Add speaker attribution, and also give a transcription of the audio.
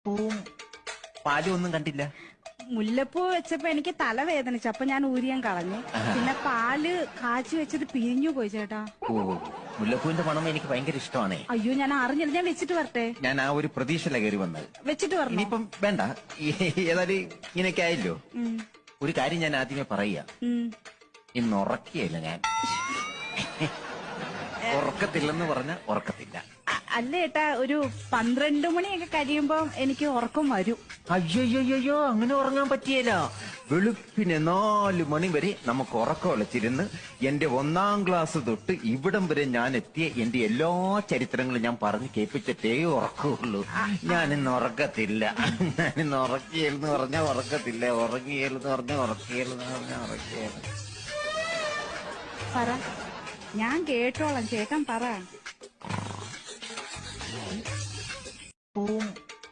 Speaker 1: പൂവും പാലും ഒന്നും കണ്ടില്ല.
Speaker 2: മുല്ലപ്പൂ വെച്ചപ്പോ എനിക്ക് തലവേദനിച്ചു, അപ്പൊ ഞാൻ ഊരിയാൻ കളഞ്ഞു. പിന്നെ പാല് കാച്ചി വെച്ചത് പിരിഞ്ഞു പോയി ചേട്ടാ.
Speaker 1: ഓ, മുല്ലപ്പൂവിന്റെ മണം എനിക്ക് ഭയങ്കര ഇഷ്ടമാണേ.
Speaker 2: അയ്യോ, ഞാൻ അറിഞ്ഞില്ല. ഞാൻ വെച്ചിട്ട് വരട്ടെ?
Speaker 1: ഞാൻ ആ ഒരു പ്രതീക്ഷയില കയറി വന്നത്.
Speaker 2: വെച്ചിട്ട് വരണം.
Speaker 1: ഇനിയിപ്പം വേണ്ട, ഏതായാലും ഇങ്ങനെയൊക്കെ ആയല്ലോ. ഒരു കാര്യം ഞാൻ ആദ്യമേ പറയാ, ഇന്ന് ഉറക്കിയല്ല ഞാൻ. ഉറക്കത്തില്ലെന്ന് പറഞ്ഞ ഉറക്കത്തില്ല.
Speaker 2: അല്ല ഏട്ടാ, ഒരു 12 മണിയൊക്കെ കഴിയുമ്പോ എനിക്ക് ഉറക്കം വരും.
Speaker 1: അയ്യോ, അങ്ങനെ ഉറങ്ങാൻ പറ്റിയല്ല. വെളുപ്പിന് 4 മണി വരെ നമുക്ക് ഉറക്കം ഒളിച്ചിരുന്ന് എന്റെ 1ാം ക്ലാസ് തൊട്ട് ഇവിടം വരെ ഞാൻ എത്തിയ എന്റെ എല്ലാ ചരിത്രങ്ങളും ഞാൻ പറഞ്ഞു കേൾപ്പിച്ചിട്ടേ ഉറക്കമുള്ളൂ. ഞാനിന്ന് ഉറക്കത്തില്ല. ഞാനിന്ന് ഉറക്കിയെന്ന് പറഞ്ഞാൽ ഉറക്കത്തില്ല, ഉറങ്ങിയെന്ന് പറഞ്ഞാൽ ഉറക്കിയെന്ന് പറഞ്ഞാൽ ഉറക്കിയെന്ന്.
Speaker 2: പറ, ഞാൻ കേട്ടോളാം. ചേട്ടൻ പറ.
Speaker 1: പൂവും